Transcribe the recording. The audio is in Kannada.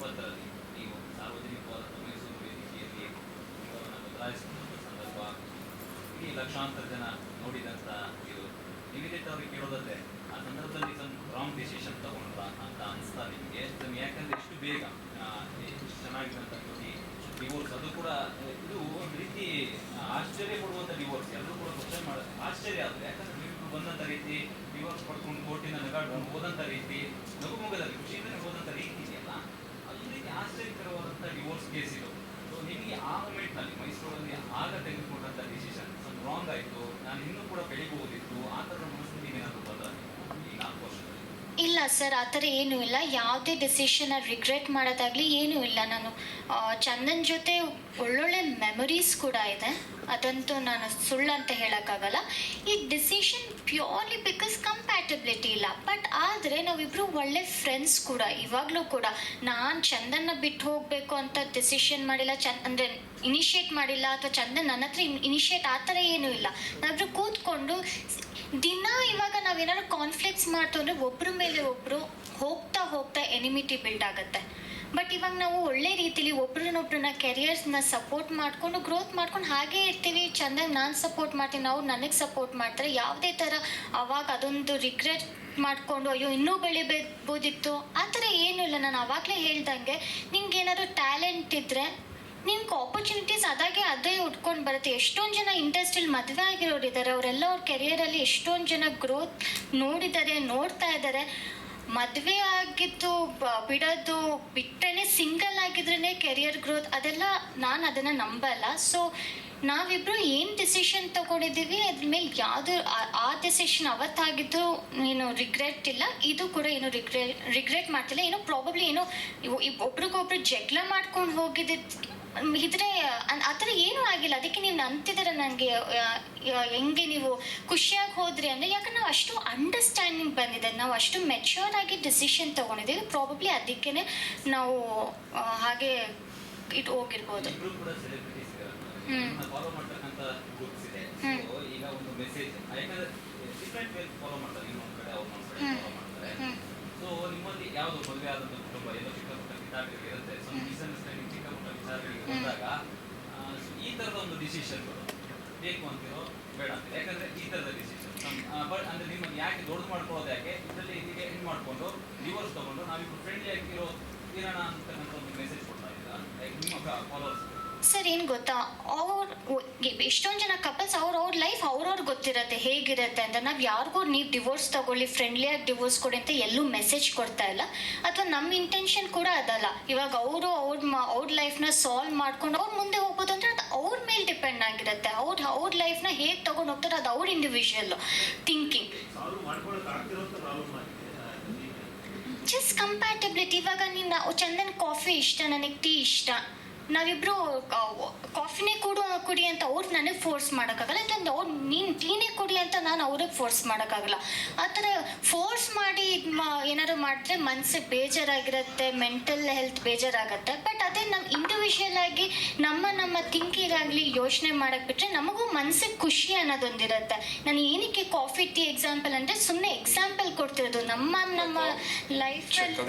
2020 ನೀವು ಸಾರ್ವಜನಿಕವಾದ ಮೈಸೂರು ವೇದಿಕೆಯಲ್ಲಿ ಅವರನ್ನು ಬದಲಾಯಿಸಿದಂಥ ಸಂದರ್ಭ ಇಡೀ ಲಕ್ಷಾಂತರ ಜನ ನೋಡಿದಂಥ ಇದು ನಿವೇದಿತ ಅವ್ರಿಗೆ ಕೇಳೋದಾದ್ರೆ ಆ ಸಂದರ್ಭದಲ್ಲಿ ರಾಂಗ್ ಡಿಸಿಷನ್ ತಗೊಂಡ್ರ ಅಂತ ಅನಿಸ್ತಾ ನಿಮಗೆ ಯಾಕಂದ್ರೆ ಎಷ್ಟು ಬೇಗ ಎಷ್ಟು ಚೆನ್ನಾಗಿರುವಂಥ ಜೋಡಿ ಡಿವೋರ್ಸ್ ಅದು ಕೂಡ ಇದು ಒಂದು ರೀತಿ ಆಶ್ಚರ್ಯ ಪಡುವಂಥ ಡಿವೋರ್ಸ್ ಎಲ್ಲರೂ ಕೂಡ ಕ್ವಶನ್ ಮಾಡೋದು ಆಶ್ಚರ್ಯ ಆಗುತ್ತೆ. ಯಾಕಂದ್ರೆ ನೀವು ಬಂದಂಥ ರೀತಿ ಡಿವೋರ್ಸ್ ಪಡ್ಕೊಂಡು ಕೋರ್ಟಿನ ನಗಾಡ್ಕೊಂಡು ಹೋದಂಥ ರೀತಿ ನಗುಮೊಗದಲ್ಲಿ ಖುಷಿಯಿಂದಲೇ ಹೋದಂಥ ರೀತಿ ಇದೆಯಲ್ಲ ಅದೊಂದು ರೀತಿ ಆಶ್ಚರ್ಯಕರವಾದಂಥ ಡಿವೋರ್ಸ್ ಕೇಸ್ ಇದು. ಸೊ ನಿಮಗೆ ಆ ಮೂಮೆಂಟ್ನಲ್ಲಿ ಮೈಸೂರಲ್ಲಿ ಆಗ ತೆಗೆದುಕೊಂಡಂಥ ಡಿಸಿಷನ್ ಸ್ವಲ್ಪ ರಾಂಗ್ ಆಯಿತು, ನಾನು ಇನ್ನೂ ಕೂಡ ಬೆಳಿಬಹುದಿತ್ತು, ಆ ಥರ ಮನಸ್ಸಿಗೆ ಏನಾದರೂ ಬಂದ ಈ 4 ವರ್ಷದಲ್ಲಿ? ಇಲ್ಲ ಸರ್, ಆ ಥರ ಏನೂ ಇಲ್ಲ. ಯಾವುದೇ ಡಿಸಿಷನ್ ರಿಗ್ರೆಟ್ ಮಾಡೋದಾಗಲಿ ಏನೂ ಇಲ್ಲ. ನಾನು ಚಂದನ್ ಜೊತೆ ಒಳ್ಳೊಳ್ಳೆ ಮೆಮೊರೀಸ್ ಕೂಡ ಇದೆ, ಅದಂತೂ ನಾನು ಸುಳ್ಳು ಅಂತ ಹೇಳೋಕ್ಕಾಗಲ್ಲ. ಈ ಡಿಸಿಷನ್ ಪ್ಯೂರ್ಲಿ ಬಿಕಾಸ್ ಕಂಪ್ಯಾಟಬಿಲಿಟಿ ಇಲ್ಲ. ಬಟ್ ಆದರೆ ನಾವಿಬ್ಬರು ಒಳ್ಳೆ ಫ್ರೆಂಡ್ಸ್ ಕೂಡ ಇವಾಗಲೂ ಕೂಡ. ನಾನು ಚಂದನ್ನ ಬಿಟ್ಟು ಹೋಗಬೇಕು ಅಂತ ಡಿಸಿಷನ್ ಮಾಡಿಲ್ಲ, ಅಂದರೆ ಇನಿಷಿಯೇಟ್ ಮಾಡಿಲ್ಲ, ಅಥವಾ ಚಂದನ್ ನನ್ನ ಹತ್ರ ಇನಿಷಿಯೇಟ್ ಆ ಥರ ಏನೂ ಇಲ್ಲ. ನಾವಿಬ್ಬರು ಕೂತ್ಕೊಂಡು ದಿನ ಇವಾಗ ನಾವೇನಾದ್ರು ಕಾನ್ಫ್ಲಿಕ್ಟ್ಸ್ ಮಾಡ್ತು ಅಂದರೆ ಒಬ್ಬರ ಮೇಲೆ ಒಬ್ಬರು ಹೋಗ್ತಾ ಹೋಗ್ತಾ ಎನಿಮಿಟಿ ಬಿಲ್ಡ್ ಆಗುತ್ತೆ. ಬಟ್ ಇವಾಗ ನಾವು ಒಳ್ಳೆ ರೀತಿಲಿ ಒಬ್ರನ್ನೊಬ್ರನ್ನ ಕೆರಿಯರ್ಸ್ನ ಸಪೋರ್ಟ್ ಮಾಡಿಕೊಂಡು ಗ್ರೋತ್ ಮಾಡ್ಕೊಂಡು ಹಾಗೇ ಇರ್ತೀವಿ. ಚೆಂದಾಗಿ ನಾನು ಸಪೋರ್ಟ್ ಮಾಡ್ತೀನಿ, ಅವ್ರು ನನಗೆ ಸಪೋರ್ಟ್ ಮಾಡ್ತಾರೆ. ಯಾವುದೇ ಥರ ಅವಾಗ ಅದೊಂದು ರಿಗ್ರೆಟ್ ಮಾಡಿಕೊಂಡು ಅಯ್ಯೋ ಇನ್ನೂ ಬೆಳಿಬೋದಿತ್ತು ಆ ಥರ ಏನೂ ಇಲ್ಲ. ನಾನು ಆವಾಗಲೇ ಹೇಳ್ದಂಗೆ ನಿಮ್ಗೆ ಏನಾದ್ರು ಟ್ಯಾಲೆಂಟ್ ಇದ್ದರೆ ನಿಮ್ಗೆ ಆಪರ್ಚುನಿಟೀಸ್ ಅದೇ ಉಟ್ಕೊಂಡು ಬರುತ್ತೆ. ಎಷ್ಟೊಂದು ಜನ ಇಂಡಸ್ಟ್ರಿಯಲ್ಲಿ ಮದುವೆ ಆಗಿರೋರು ಇದ್ದಾರೆ, ಅವರೆಲ್ಲ ಅವ್ರ ಕೆರಿಯರಲ್ಲಿ ಎಷ್ಟೊಂದು ಜನ ಗ್ರೋತ್ ನೋಡಿದ್ದಾರೆ, ನೋಡ್ತಾ ಇದ್ದಾರೆ. ಮದುವೆ ಆಗಿದ್ದು ಬಿಡೋದು ಬಿಟ್ಟರೆ ಸಿಂಗಲ್ ಆಗಿದ್ರೇ ಕೆರಿಯರ್ ಗ್ರೋತ್ ಅದೆಲ್ಲ ನಾನು ಅದನ್ನು ನಂಬಲ್ಲ. ಸೊ ನಾವಿಬ್ಬರು ಏನು ಡಿಸಿಷನ್ ತೊಗೊಂಡಿದ್ದೀವಿ ಅದ್ರ ಮೇಲೆ ಯಾವುದು ಆ ಡಿಸಿಷನ್ ಅವತ್ತಾಗಿದ್ದು ಏನು ರಿಗ್ರೆಟ್ ಇಲ್ಲ, ಇದು ಕೂಡ ಏನು ರಿಗ್ರೆಟ್ ಮಾಡ್ತಿಲ್ಲ. ಏನೋ ಪ್ರಾಬಬ್ಲಿ ಏನೋ ಒಬ್ರಿಗೊಬ್ರು ಜಗಳ ಮಾಡ್ಕೊಂಡು ಹೋಗಿದ್ದಿದ್ದು ಇದ್ರೆ ಆ ಥರ ಏನೂ ಆಗಿಲ್ಲ. ಅದಕ್ಕೆ ನೀವು ಅಂತಿದ್ದೀರ ನನಗೆ ಹೆಂಗೆ ನೀವು ಖುಷಿಯಾಗಿ ಹೋದ್ರಿ ಅಂದರೆ, ಯಾಕಂದ್ರೆ ನಾವು ಅಷ್ಟು ಅಂಡರ್ಸ್ಟ್ಯಾಂಡಿಂಗ್ ಬಂದಿದೆ, ನಾವು ಅಷ್ಟು ಮೆಚ್ಯೂರ್ ಆಗಿ ಡಿಸಿಷನ್ ತೊಗೊಂಡಿದ್ದೀವಿ. ಪ್ರಾಬಬ್ಲಿ ಅದಕ್ಕೇ ನಾವು ಹಾಗೆ ಇದು ಹೋಗಿರ್ಬೋದು. ಸೊ ನಿಮ್ಮಲ್ಲಿ ಯಾವುದು ಮದುವೆ ಆದಂಥ ಕುಟುಂಬ ಎಲ್ಲೋ ಚಿಕ್ಕ ಪುಟ್ಟ ಕಿತಾಟಗಳು ಇರುತ್ತೆ, ಮಿಸ್ಅಂಡರ್ಸ್ಟ್ಯಾಂಡಿಂಗ್ ಚಿಕ್ಕ ಪುಟ್ಟ ವಿಚಾರಗಳಿಗೆ ಬಂದಾಗ ಈ ಥರದ ಒಂದು ಡಿಸಿಷನ್ಗಳು ಬೇಕು ಅಂತಿರೋ ಬೇಡ ಅಂತ, ಯಾಕಂದ್ರೆ ಈ ಥರದ ಡಿಸಿಷನ್ ಬಟ್ ಅಂದರೆ ನಿಮ್ಮನ್ನು ಯಾಕೆ ದೊಡ್ಡದು ಮಾಡ್ಕೊಳ್ಳೋದು, ಯಾಕೆ ಇದರಲ್ಲಿ ಇದಕ್ಕೆ ಹೆಂಗೆ ಮಾಡಿಕೊಂಡು ಡಿವೋರ್ಸ್ ತೊಗೊಂಡು ನಾವಿಬ್ಬರು ಫ್ರೆಂಡ್ಲಿ ಆಗಿರೋ ಇರೋಣ ಅಂತಕ್ಕಂಥ ಒಂದು ಮೆಸೇಜ್ ಕೊಡ್ತಾ ಇದ್ದೀರಾ ನಿಮ್ಮ ಫಾಲೋವರ್ಸ್? ಸರ್ ಏನು ಗೊತ್ತಾ, ಎಷ್ಟೊಂದು ಜನ ಕಪಲ್ಸ್ ಅವ್ರ ಲೈಫ್ ಅವ್ರವ್ರಿಗೆ ಗೊತ್ತಿರತ್ತೆ ಹೇಗಿರುತ್ತೆ ಅಂತ. ನಾವು ಯಾರಿಗೂ ನೀವು ಡಿವೋರ್ಸ್ ತಗೊಳ್ಳಿ, ಫ್ರೆಂಡ್ಲಿಯಾಗಿ ಡಿವೋರ್ಸ್ ಕೊಡಿ ಅಂತ ಎಲ್ಲೂ ಮೆಸೇಜ್ ಕೊಡ್ತಾ ಇಲ್ಲ, ಅಥವಾ ನಮ್ಮ ಇಂಟೆನ್ಷನ್ ಕೂಡ ಅದಲ್ಲ. ಇವಾಗ ಅವರು ಅವ್ರ ಲೈಫ್ನ ಸಾಲ್ವ್ ಮಾಡ್ಕೊಂಡು ಅವ್ರು ಮುಂದೆ ಹೋಗ್ಬೋದು ಅಂದರೆ ಅದು ಅವ್ರ ಮೇಲೆ ಡಿಪೆಂಡ್ ಆಗಿರುತ್ತೆ. ಅವ್ರ ಲೈಫ್ನ ಹೇಗೆ ತೊಗೊಂಡು ಹೋಗ್ತಾರೆ ಅದು ಅವ್ರ ಇಂಡಿವಿಜುವಲ್ ಥಿಂಕಿಂಗ್. Just compatibility. ಇವಾಗ ನೀನು ಚಂದನ್ ಕಾಫಿ ಇಷ್ಟ, ನನಗೆ ಟೀ ಇಷ್ಟ, ನಾವಿಬ್ಬರು ಕಾಫಿನೇ ಕುಡಿ ಅಂತ ಅವ್ರು ನನಗೆ ಫೋರ್ಸ್ ಮಾಡೋಕ್ಕಾಗಲ್ಲ, ಯಾಕಂದ್ರೆ ಅವ್ರು ನೀನೇ ಕುಡಿ ಅಂತ ನಾನು ಅವ್ರಿಗೆ ಫೋರ್ಸ್ ಮಾಡೋಕ್ಕಾಗಲ್ಲ. ಆ ಥರ ಫೋರ್ಸ್ ಮಾಡಿ ಏನಾದ್ರು ಮಾಡಿದ್ರೆ ಮನಸ್ಸಿಗೆ ಬೇಜಾರಾಗಿರುತ್ತೆ, ಮೆಂಟಲ್ ಹೆಲ್ತ್ ಬೇಜಾರಾಗುತ್ತೆ. ಬಟ್ ಅದೇ ನಮ್ಮ ಇಂಡಿವಿಜುವಲ್ ಆಗಿ ನಮ್ಮ ಥಿಂಕಿಂಗ್ ಆಗಲಿ ಯೋಚನೆ ಮಾಡೋಕ್ಕೆ ಬಿಟ್ಟರೆ ನಮಗೂ ಮನಸ್ಸಿಗೆ ಖುಷಿ ಅನ್ನೋದೊಂದಿರುತ್ತೆ. ನಾನು ಏನಕ್ಕೆ ಕಾಫಿ ಟೀ ಎಕ್ಸಾಂಪಲ್ ಅಂದರೆ ಸುಮ್ಮನೆ ಎಕ್ಸಾಂಪಲ್ ಕೊಡ್ತಿರೋದು ನಮ್ಮ ಲೈಫಲ್ಲಿ